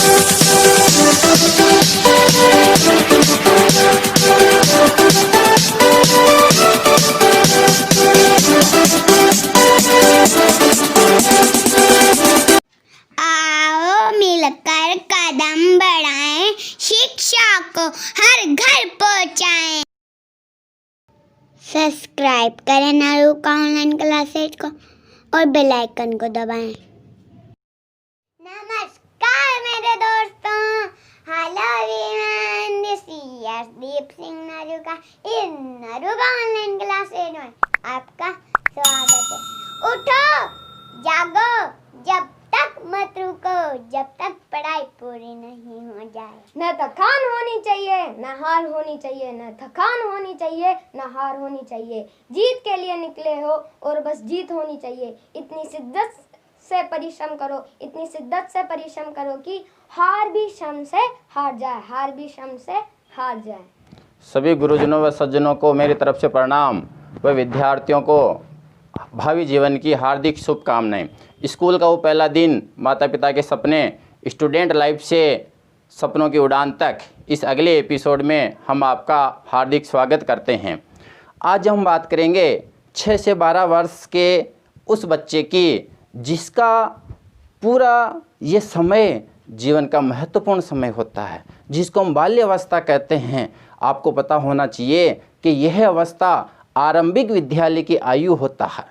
आओ मिलकर कदम बढ़ाएं, शिक्षा को हर घर पहुंचाएं। सब्सक्राइब करें नारू का ऑनलाइन क्लासेज को और बेल आइकन को दबाएं। नमस्कार मेरे दोस्तों, hello everyone, this is Deep Singh नारू का ऑनलाइन क्लासेज में आपका स्वागत है। उठो जागो, जब तक मत रुको, जब तक पढ़ाई पूरी नहीं हो जाए। न थकान होनी चाहिए, न हार होनी चाहिए, न थकान होनी चाहिए, न हार होनी चाहिए। जीत के लिए निकले हो और बस जीत होनी चाहिए। इतनी शिद्दत से परिश्रम करो, इतनी शिद्दत से परिश्रम करो कि हार भी श्रम से हार जाए, हार भी श्रम से हार जाए। सभी गुरुजनों व सज्जनों को मेरी तरफ से प्रणाम व विद्यार्थियों को भावी जीवन की हार्दिक शुभकामनाएं। स्कूल का वो पहला दिन, माता पिता के सपने, स्टूडेंट लाइफ से सपनों की उड़ान तक, इस अगले एपिसोड में हम आपका हार्दिक स्वागत करते हैं। आज हम बात करेंगे 6 से 12 वर्ष के उस बच्चे की जिसका पूरा ये समय जीवन का महत्वपूर्ण समय होता है, जिसको हम बाल्यावस्था कहते हैं। आपको पता होना चाहिए कि यह अवस्था आरंभिक विद्यालय की आयु होता है,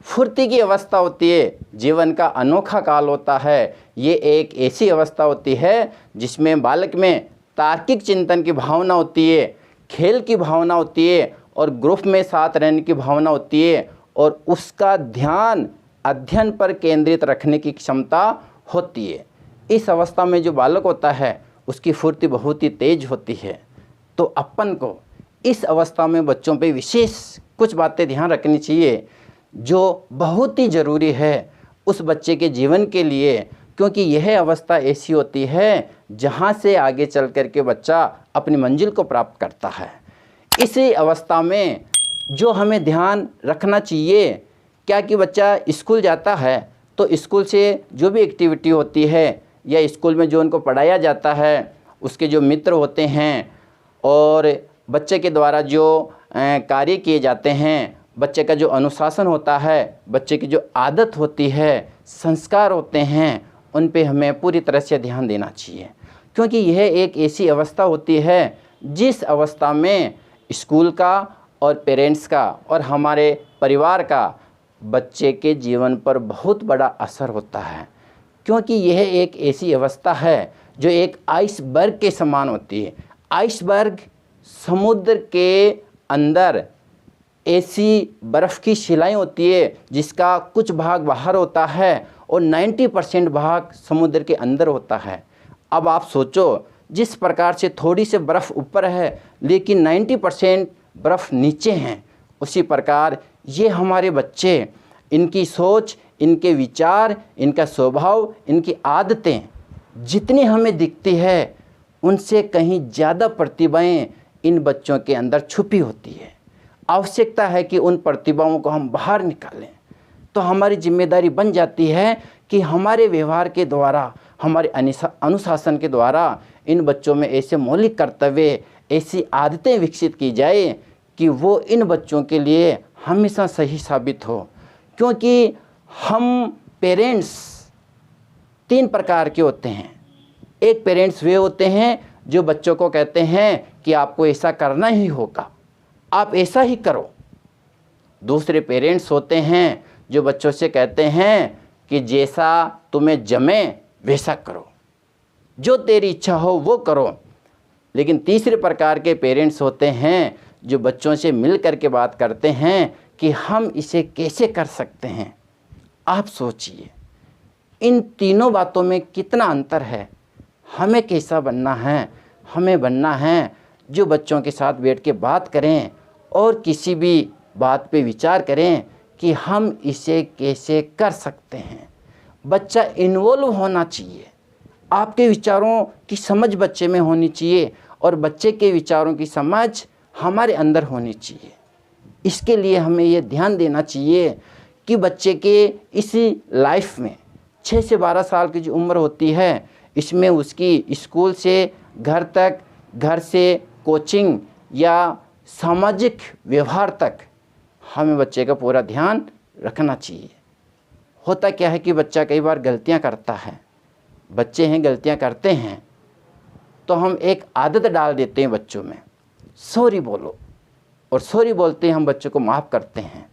फुर्ती की अवस्था होती है, जीवन का अनोखा काल होता है। ये एक ऐसी अवस्था होती है जिसमें बालक में तार्किक चिंतन की भावना होती है, खेल की भावना होती है और ग्रुप में साथ रहने की भावना होती है, और उसका ध्यान अध्ययन पर केंद्रित रखने की क्षमता होती है। इस अवस्था में जो बालक होता है उसकी फुर्ती बहुत ही तेज होती है। तो अपन को इस अवस्था में बच्चों पे विशेष कुछ बातें ध्यान रखनी चाहिए जो बहुत ही ज़रूरी है उस बच्चे के जीवन के लिए, क्योंकि यह अवस्था ऐसी होती है जहाँ से आगे चल कर के बच्चा अपनी मंजिल को प्राप्त करता है। इसी अवस्था में जो हमें ध्यान रखना चाहिए, क्या कि बच्चा स्कूल जाता है तो स्कूल से जो भी एक्टिविटी होती है या स्कूल में जो उनको पढ़ाया जाता है, उसके जो मित्र होते हैं और बच्चे के द्वारा जो कार्य किए जाते हैं, बच्चे का जो अनुशासन होता है, बच्चे की जो आदत होती है, संस्कार होते हैं, उन पे हमें पूरी तरह से ध्यान देना चाहिए। क्योंकि यह एक ऐसी अवस्था होती है जिस अवस्था में स्कूल का और पेरेंट्स का और हमारे परिवार का बच्चे के जीवन पर बहुत बड़ा असर होता है। क्योंकि यह एक ऐसी अवस्था है जो एक आइसबर्ग के समान होती है। आइसबर्ग समुद्र के अंदर ऐसी बर्फ़ की शिलाएं होती है जिसका कुछ भाग बाहर होता है और 90% भाग समुद्र के अंदर होता है। अब आप सोचो, जिस प्रकार से थोड़ी सी बर्फ़ ऊपर है लेकिन 90% बर्फ़ नीचे हैं, उसी प्रकार ये हमारे बच्चे, इनकी सोच, इनके विचार, इनका स्वभाव, इनकी आदतें जितनी हमें दिखती है उनसे कहीं ज़्यादा प्रतिभाएं इन बच्चों के अंदर छुपी होती है। आवश्यकता है कि उन प्रतिभाओं को हम बाहर निकालें। तो हमारी जिम्मेदारी बन जाती है कि हमारे व्यवहार के द्वारा, हमारे अनुशासन के द्वारा इन बच्चों में ऐसे मौलिक कर्तव्य, ऐसी आदतें विकसित की जाए कि वो इन बच्चों के लिए हमेशा सही साबित हो। क्योंकि हम पेरेंट्स 3 प्रकार के होते हैं। एक पेरेंट्स वे होते हैं जो बच्चों को कहते हैं कि आपको ऐसा करना ही होगा, आप ऐसा ही करो। दूसरे पेरेंट्स होते हैं जो बच्चों से कहते हैं कि जैसा तुम्हें जमे वैसा करो, जो तेरी इच्छा हो वो करो। लेकिन तीसरे प्रकार के पेरेंट्स होते हैं जो बच्चों से मिल कर के बात करते हैं कि हम इसे कैसे कर सकते हैं। आप सोचिए, इन तीनों बातों में कितना अंतर है। हमें कैसा बनना है? हमें बनना है जो बच्चों के साथ बैठ के बात करें और किसी भी बात पे विचार करें कि हम इसे कैसे कर सकते हैं। बच्चा इन्वॉल्व होना चाहिए, आपके विचारों की समझ बच्चे में होनी चाहिए और बच्चे के विचारों की समझ हमारे अंदर होनी चाहिए। इसके लिए हमें ये ध्यान देना चाहिए कि बच्चे के इसी लाइफ में 6 से 12 साल की जो उम्र होती है, इसमें उसकी स्कूल से घर तक, घर से कोचिंग या सामाजिक व्यवहार तक हमें बच्चे का पूरा ध्यान रखना चाहिए। होता क्या है कि बच्चा कई बार गलतियां करता है, बच्चे हैं गलतियां करते हैं, तो हम एक आदत डाल देते हैं बच्चों में, सॉरी बोलो, और सॉरी बोलते ही हम बच्चों को माफ़ करते हैं।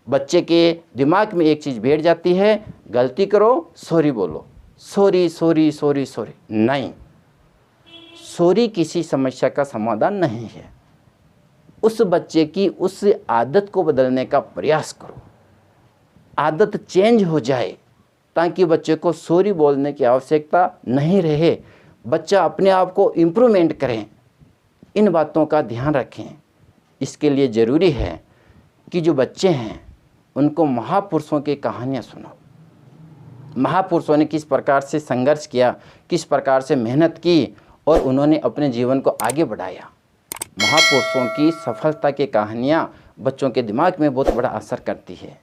बच्चे के दिमाग में एक चीज़ बैठ जाती है, गलती करो सॉरी बोलो, सॉरी सॉरी सॉरी सॉरी। नहीं, सॉरी किसी समस्या का समाधान नहीं है। उस बच्चे की उस आदत को बदलने का प्रयास करो, आदत चेंज हो जाए, ताकि बच्चे को सॉरी बोलने की आवश्यकता नहीं रहे, बच्चा अपने आप को इम्प्रूवमेंट करें। इन बातों का ध्यान रखें। इसके लिए ज़रूरी है कि जो बच्चे हैं उनको महापुरुषों की कहानियाँ सुनो। महापुरुषों ने किस प्रकार से संघर्ष किया, किस प्रकार से मेहनत की और उन्होंने अपने जीवन को आगे बढ़ाया। महापुरुषों की सफलता की कहानियाँ बच्चों के दिमाग में बहुत बड़ा असर करती है।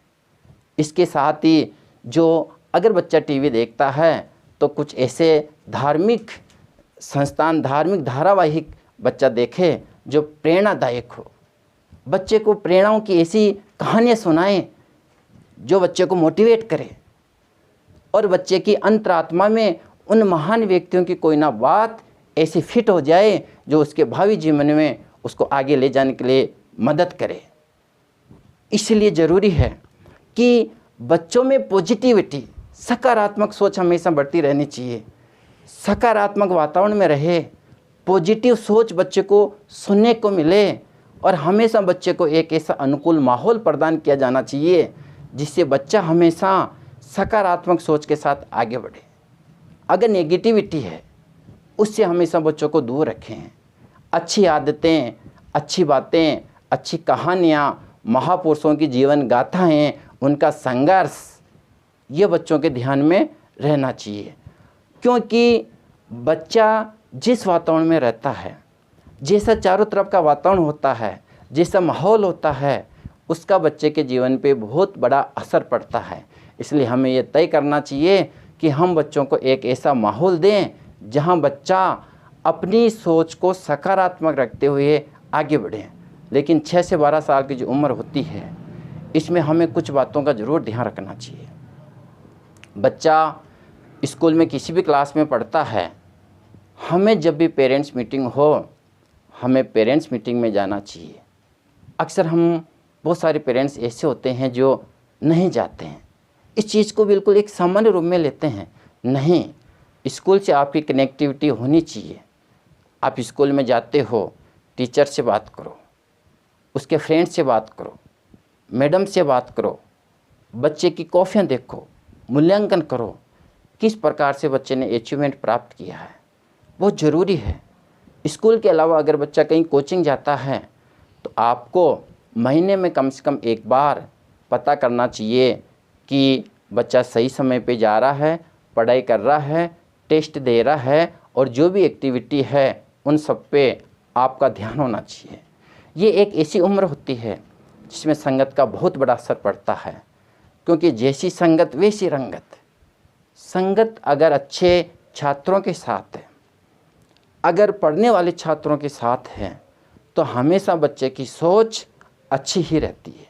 इसके साथ ही जो अगर बच्चा टीवी देखता है तो कुछ ऐसे धार्मिक संस्थान, धार्मिक धारावाहिक बच्चा देखे जो प्रेरणादायक हो। बच्चे को प्रेरणाओं की ऐसी कहानियाँ सुनाएं जो बच्चे को मोटिवेट करे, और बच्चे की अंतरात्मा में उन महान व्यक्तियों की कोई ना बात ऐसी फिट हो जाए जो उसके भावी जीवन में उसको आगे ले जाने के लिए मदद करे। इसलिए ज़रूरी है कि बच्चों में पॉजिटिविटी, सकारात्मक सोच हमेशा बढ़ती रहनी चाहिए। सकारात्मक वातावरण में रहे, पॉजिटिव सोच बच्चे को सुनने को मिले, और हमेशा बच्चे को एक ऐसा अनुकूल माहौल प्रदान किया जाना चाहिए जिससे बच्चा हमेशा सकारात्मक सोच के साथ आगे बढ़े। अगर नेगेटिविटी है उससे हमेशा बच्चों को दूर रखें। अच्छी आदतें, अच्छी बातें, अच्छी कहानियाँ, महापुरुषों की जीवन गाथाएँ, उनका संघर्ष, ये बच्चों के ध्यान में रहना चाहिए। क्योंकि बच्चा जिस वातावरण में रहता है, जैसा चारों तरफ का वातावरण होता है, जैसा माहौल होता है, उसका बच्चे के जीवन पे बहुत बड़ा असर पड़ता है। इसलिए हमें ये तय करना चाहिए कि हम बच्चों को एक ऐसा माहौल दें जहां बच्चा अपनी सोच को सकारात्मक रखते हुए आगे बढ़े। लेकिन 6 से 12 साल की जो उम्र होती है, इसमें हमें कुछ बातों का ज़रूर ध्यान रखना चाहिए। बच्चा स्कूल में किसी भी क्लास में पढ़ता है, हमें जब भी पेरेंट्स मीटिंग हो, हमें पेरेंट्स मीटिंग में जाना चाहिए। अक्सर हम बहुत सारे पेरेंट्स ऐसे होते हैं जो नहीं जाते हैं, इस चीज़ को बिल्कुल एक सामान्य रूप में लेते हैं। नहीं, स्कूल से आपकी कनेक्टिविटी होनी चाहिए। आप स्कूल में जाते हो, टीचर से बात करो, उसके फ्रेंड से बात करो, मैडम से बात करो, बच्चे की कॉपियाँ देखो, मूल्यांकन करो, किस प्रकार से बच्चे ने अचीवमेंट प्राप्त किया है, बहुत ज़रूरी है। स्कूल के अलावा अगर बच्चा कहीं कोचिंग जाता है तो आपको महीने में कम से कम एक बार पता करना चाहिए कि बच्चा सही समय पे जा रहा है, पढ़ाई कर रहा है, टेस्ट दे रहा है, और जो भी एक्टिविटी है उन सब पे आपका ध्यान होना चाहिए। ये एक ऐसी उम्र होती है जिसमें संगत का बहुत बड़ा असर पड़ता है, क्योंकि जैसी संगत वैसी रंगत। संगत अगर अच्छे छात्रों के साथ है, अगर पढ़ने वाले छात्रों के साथ है, तो हमेशा बच्चे की सोच अच्छी ही रहती है।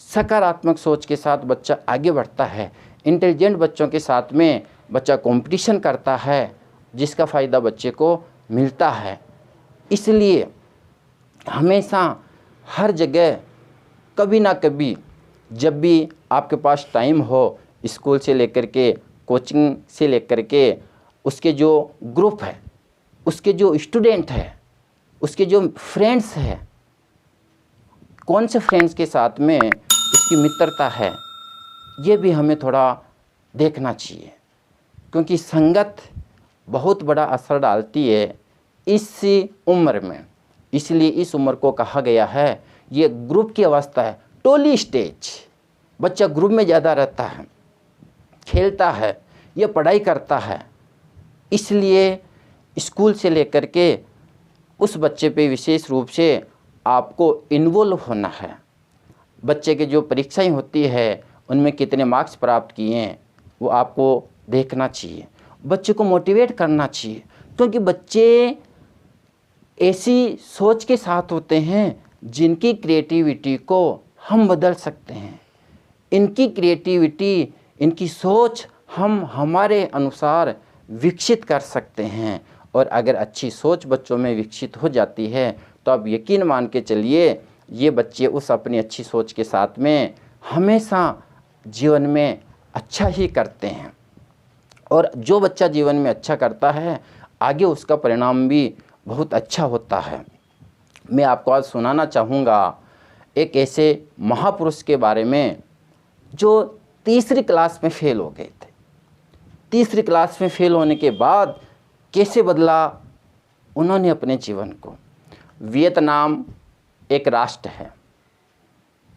सकारात्मक सोच के साथ बच्चा आगे बढ़ता है। इंटेलिजेंट बच्चों के साथ में बच्चा कंपटीशन करता है, जिसका फ़ायदा बच्चे को मिलता है। इसलिए हमेशा हर जगह कभी ना कभी, जब भी आपके पास टाइम हो, स्कूल से लेकर के, कोचिंग से लेकर के, उसके जो ग्रुप है, उसके जो स्टूडेंट है, उसके जो फ्रेंड्स हैं, कौन से फ्रेंड्स के साथ में उसकी मित्रता है, ये भी हमें थोड़ा देखना चाहिए। क्योंकि संगत बहुत बड़ा असर डालती है इस उम्र में। इसलिए इस उम्र को कहा गया है, ये ग्रुप की अवस्था है, टोली स्टेज। बच्चा ग्रुप में ज़्यादा रहता है, खेलता है, ये पढ़ाई करता है। इसलिए स्कूल से लेकर के उस बच्चे पे विशेष रूप से आपको इन्वॉल्व होना है। बच्चे के जो परीक्षाएं होती है उनमें कितने मार्क्स प्राप्त किए हैं वो आपको देखना चाहिए। बच्चे को मोटिवेट करना चाहिए, क्योंकि बच्चे ऐसी सोच के साथ होते हैं जिनकी क्रिएटिविटी को हम बदल सकते हैं। इनकी क्रिएटिविटी, इनकी सोच हम हमारे अनुसार विकसित कर सकते हैं। और अगर अच्छी सोच बच्चों में विकसित हो जाती है तो आप यकीन मान के चलिए ये बच्चे उस अपनी अच्छी सोच के साथ में हमेशा जीवन में अच्छा ही करते हैं। और जो बच्चा जीवन में अच्छा करता है आगे उसका परिणाम भी बहुत अच्छा होता है। मैं आपको आज सुनाना चाहूँगा एक ऐसे महापुरुष के बारे में जो तीसरी क्लास में फेल हो गए थे। तीसरी क्लास में फेल होने के बाद कैसे बदला उन्होंने अपने जीवन को। वियतनाम एक राष्ट्र है,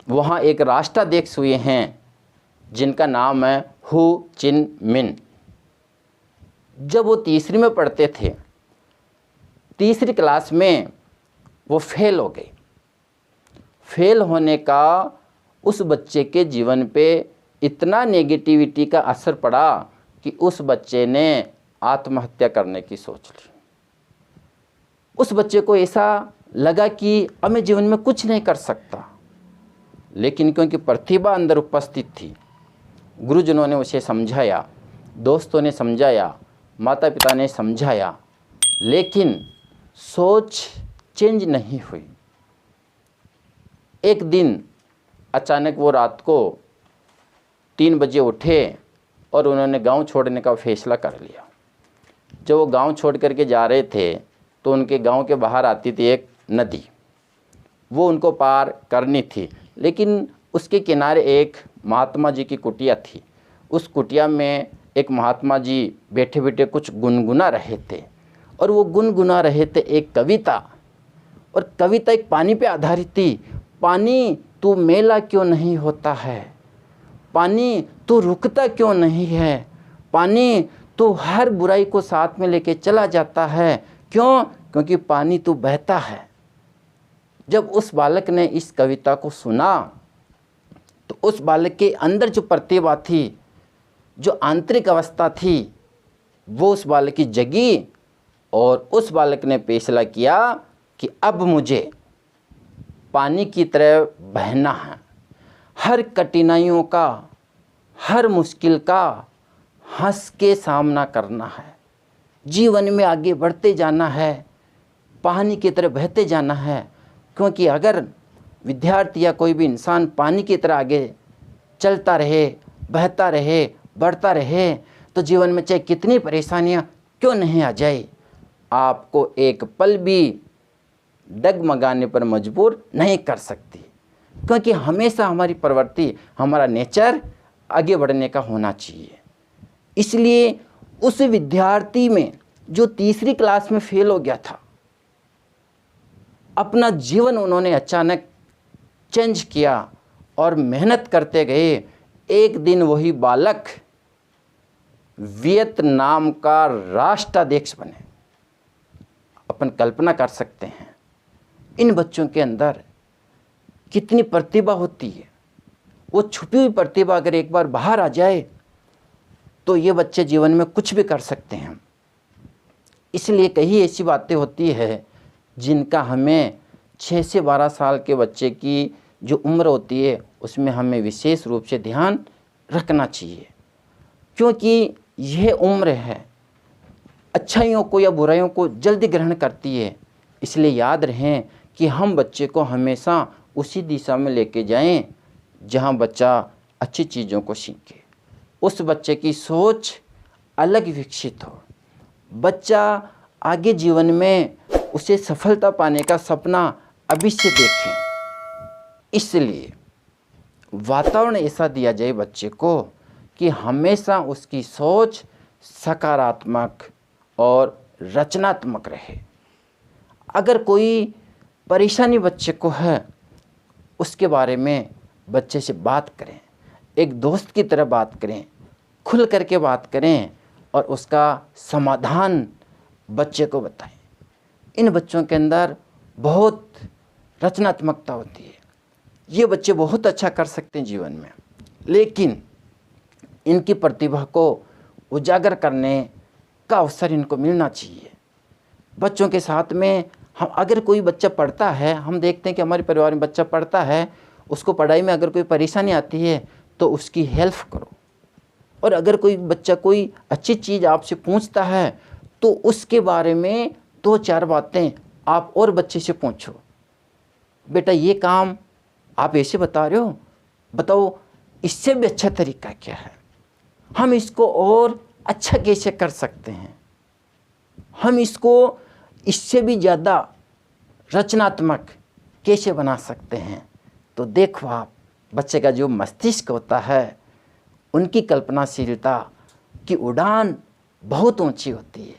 वहाँ एक राष्ट्राध्यक्ष हुए हैं जिनका नाम है हु चिन मिन। जब वो तीसरी में पढ़ते थे, तीसरी क्लास में वो फेल हो गए। फेल होने का उस बच्चे के जीवन पे इतना नेगेटिविटी का असर पड़ा कि उस बच्चे ने आत्महत्या करने की सोच ली। उस बच्चे को ऐसा लगा कि अब मैं जीवन में कुछ नहीं कर सकता, लेकिन क्योंकि प्रतिभा अंदर उपस्थित थी, गुरुजनों ने उसे समझाया, दोस्तों ने समझाया, माता पिता ने समझाया, लेकिन सोच चेंज नहीं हुई। एक दिन अचानक वो रात को 3 बजे उठे और उन्होंने गांव छोड़ने का फैसला कर लिया। जब वो गांव छोड़ करके जा रहे थे तो उनके गांव के बाहर आती थी एक नदी, वो उनको पार करनी थी, लेकिन उसके किनारे एक महात्मा जी की कुटिया थी। उस कुटिया में एक महात्मा जी बैठे बैठे कुछ गुनगुना रहे थे, और वो गुनगुना रहे थे एक कविता, और कविता एक पानी पे आधारित थी। पानी तू मेला क्यों नहीं होता है, पानी तू रुकता क्यों नहीं है, पानी तू हर बुराई को साथ में लेके चला जाता है, क्यों? क्योंकि पानी तू बहता है। जब उस बालक ने इस कविता को सुना तो उस बालक के अंदर जो प्रतिभा थी, जो आंतरिक अवस्था थी, वो उस बालक की जगी, और उस बालक ने फैसला किया कि अब मुझे पानी की तरह बहना है। हर कठिनाइयों का, हर मुश्किल का हंस के सामना करना है, जीवन में आगे बढ़ते जाना है, पानी की तरह बहते जाना है। क्योंकि अगर विद्यार्थी या कोई भी इंसान पानी की तरह आगे चलता रहे, बहता रहे, बढ़ता रहे, तो जीवन में चाहे कितनी परेशानियां क्यों नहीं आ जाए, आपको एक पल भी डगमगाने पर मजबूर नहीं कर सकती। क्योंकि हमेशा हमारी प्रवृत्ति, हमारा नेचर आगे बढ़ने का होना चाहिए। इसलिए उस विद्यार्थी में जो तीसरी क्लास में फेल हो गया था, अपना जीवन उन्होंने अचानक चेंज किया और मेहनत करते गए। एक दिन वही बालक वियतनाम का राष्ट्राध्यक्ष बने। अपन कल्पना कर सकते हैं इन बच्चों के अंदर कितनी प्रतिभा होती है। वो छुपी हुई प्रतिभा अगर एक बार बाहर आ जाए तो ये बच्चे जीवन में कुछ भी कर सकते हैं। इसलिए कई ऐसी बातें होती है जिनका हमें 6 से 12 साल के बच्चे की जो उम्र होती है उसमें हमें विशेष रूप से ध्यान रखना चाहिए, क्योंकि यह उम्र है अच्छाइयों को या बुराइयों को जल्दी ग्रहण करती है। इसलिए याद रहें कि हम बच्चे को हमेशा उसी दिशा में लेके जाएं जहां बच्चा अच्छी चीज़ों को सीखे, उस बच्चे की सोच अलग विकसित हो, बच्चा आगे जीवन में उसे सफलता पाने का सपना अभी से देखें। इसलिए वातावरण ऐसा दिया जाए बच्चे को कि हमेशा उसकी सोच सकारात्मक और रचनात्मक रहे। अगर कोई परेशानी बच्चे को है, उसके बारे में बच्चे से बात करें, एक दोस्त की तरह बात करें, खुल करके बात करें और उसका समाधान बच्चे को बताएं। इन बच्चों के अंदर बहुत रचनात्मकता होती है। ये बच्चे बहुत अच्छा कर सकते हैं जीवन में, लेकिन इनकी प्रतिभा को उजागर करने का अवसर इनको मिलना चाहिए। बच्चों के साथ में हम, अगर कोई बच्चा पढ़ता है, हम देखते हैं कि हमारे परिवार में बच्चा पढ़ता है, उसको पढ़ाई में अगर कोई परेशानी आती है तो उसकी हेल्प करो। और अगर कोई बच्चा कोई अच्छी चीज़ आपसे पूछता है तो उसके बारे में 2-4 बातें आप और बच्चे से पूछो। बेटा ये काम आप ऐसे बता रहे हो, बताओ इससे भी अच्छा तरीका क्या है, हम इसको और अच्छा कैसे कर सकते हैं, हम इसको इससे भी ज़्यादा रचनात्मक कैसे बना सकते हैं। तो देखो आप, बच्चे का जो मस्तिष्क होता है, उनकी कल्पनाशीलता की उड़ान बहुत ऊंची होती है।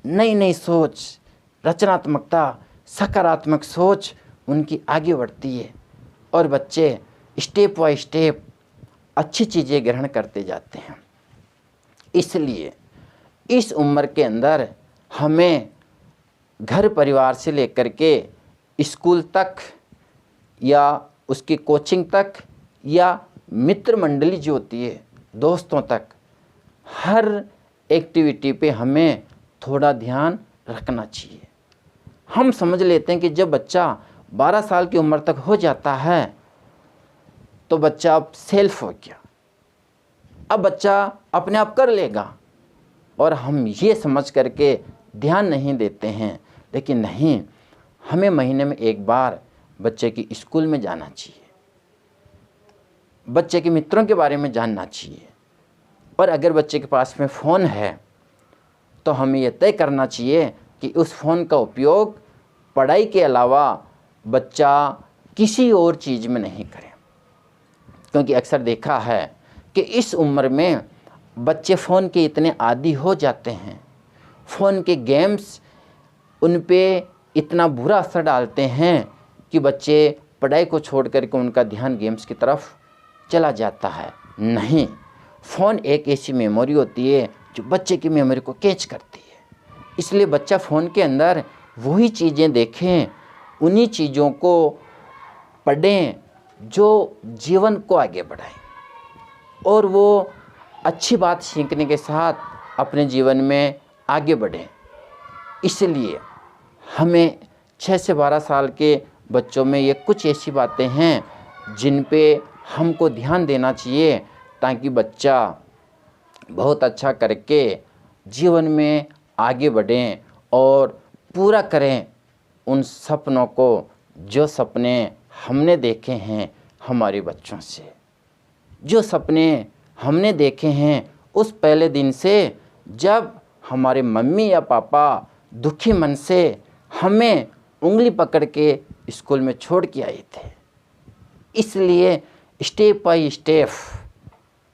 नई नई सोच, रचनात्मकता, सकारात्मक सोच उनकी आगे बढ़ती है और बच्चे स्टेप बाय स्टेप अच्छी चीज़ें ग्रहण करते जाते हैं। इसलिए इस उम्र के अंदर हमें घर परिवार से लेकर के स्कूल तक या उसकी कोचिंग तक या मित्र मंडली जो होती है, दोस्तों तक, हर एक्टिविटी पे हमें थोड़ा ध्यान रखना चाहिए। हम समझ लेते हैं कि जब बच्चा 12 साल की उम्र तक हो जाता है तो बच्चा अब सेल्फ हो गया, अब बच्चा अपने आप कर लेगा, और हम ये समझ करके ध्यान नहीं देते हैं। लेकिन नहीं, हमें महीने में एक बार बच्चे की स्कूल में जाना चाहिए, बच्चे के मित्रों के बारे में जानना चाहिए। और अगर बच्चे के पास में फ़ोन है तो हमें यह तय करना चाहिए कि उस फ़ोन का उपयोग पढ़ाई के अलावा बच्चा किसी और चीज़ में नहीं करे। क्योंकि अक्सर देखा है कि इस उम्र में बच्चे फ़ोन के इतने आदी हो जाते हैं, फ़ोन के गेम्स उन पे इतना बुरा असर डालते हैं कि बच्चे पढ़ाई को छोड़ करके उनका ध्यान गेम्स की तरफ चला जाता है। नहीं, फ़ोन एक ऐसी मेमोरी होती है जो बच्चे की मेमोरी को कैच करती है। इसलिए बच्चा फ़ोन के अंदर वही चीज़ें देखें, उन्हीं चीज़ों को पढ़ें जो जीवन को आगे बढ़ाएं, और वो अच्छी बात सीखने के साथ अपने जीवन में आगे बढ़ें। इसलिए हमें 6 से 12 साल के बच्चों में ये कुछ ऐसी बातें हैं जिन पे हमको ध्यान देना चाहिए, ताकि बच्चा बहुत अच्छा करके जीवन में आगे बढ़ें और पूरा करें उन सपनों को जो सपने हमने देखे हैं हमारे बच्चों से, जो सपने हमने देखे हैं उस पहले दिन से जब हमारे मम्मी या पापा दुखी मन से हमें उंगली पकड़ के स्कूल में छोड़ के आए थे। इसलिए स्टेप बाय स्टेप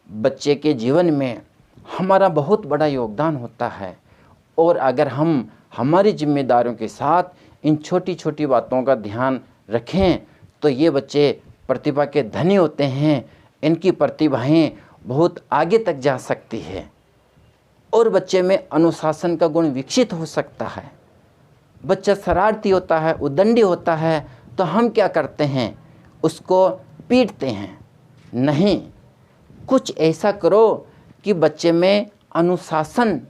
बच्चे के जीवन में हमारा बहुत बड़ा योगदान होता है, और अगर हम हमारी जिम्मेदारियों के साथ इन छोटी छोटी बातों का ध्यान रखें तो ये बच्चे प्रतिभा के धनी होते हैं। इनकी प्रतिभाएं बहुत आगे तक जा सकती है और बच्चे में अनुशासन का गुण विकसित हो सकता है। बच्चा शरारती होता है, उद्दंडी होता है, तो हम क्या करते हैं, उसको पीटते हैं। नहीं, कुछ ऐसा करो कि बच्चे में अनुशासन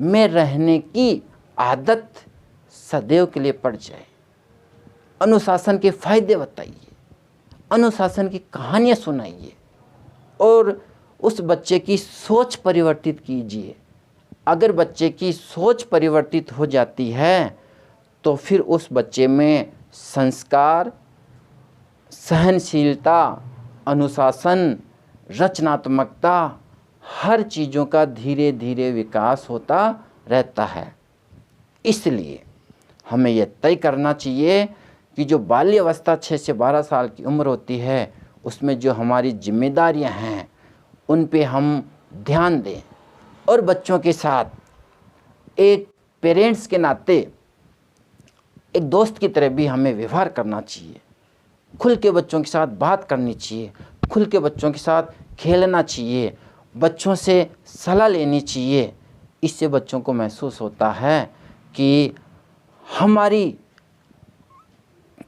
में रहने की आदत सदैव के लिए पड़ जाए। अनुशासन के फ़ायदे बताइए, अनुशासन की कहानियाँ सुनाइए और उस बच्चे की सोच परिवर्तित कीजिए। अगर बच्चे की सोच परिवर्तित हो जाती है तो फिर उस बच्चे में संस्कार, सहनशीलता, अनुशासन, रचनात्मकता, हर चीज़ों का धीरे धीरे विकास होता रहता है। इसलिए हमें यह तय करना चाहिए कि जो बाल्यावस्था 6 से 12 साल की उम्र होती है उसमें जो हमारी जिम्मेदारियां हैं उन पे हम ध्यान दें, और बच्चों के साथ एक पेरेंट्स के नाते एक दोस्त की तरह भी हमें व्यवहार करना चाहिए। खुल के बच्चों के साथ बात करनी चाहिए, खुल के बच्चों के साथ खेलना चाहिए, बच्चों से सलाह लेनी चाहिए। इससे बच्चों को महसूस होता है कि हमारी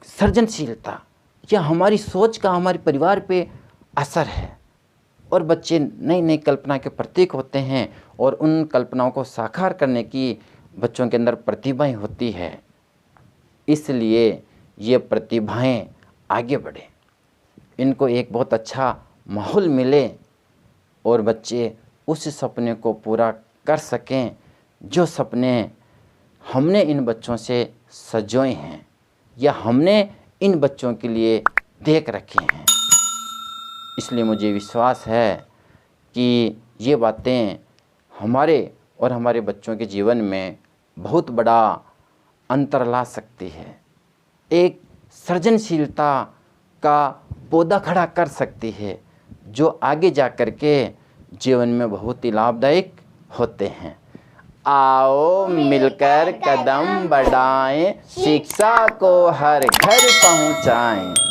सृजनशीलता या हमारी सोच का हमारे परिवार पे असर है, और बच्चे नई नई कल्पना के प्रतीक होते हैं और उन कल्पनाओं को साकार करने की बच्चों के अंदर प्रतिभाएं होती है। इसलिए ये प्रतिभाएं आगे बढ़े, इनको एक बहुत अच्छा माहौल मिले और बच्चे उस सपने को पूरा कर सकें जो सपने हमने इन बच्चों से सजोए हैं या हमने इन बच्चों के लिए देख रखे हैं। इसलिए मुझे विश्वास है कि ये बातें हमारे और हमारे बच्चों के जीवन में बहुत बड़ा अंतर ला सकती है, एक सृजनशीलता का पौधा खड़ा कर सकती है जो आगे जा कर के जीवन में बहुत ही लाभदायक होते हैं। आओ मिलकर कदम बढ़ाएं, शिक्षा को हर घर पहुंचाएं।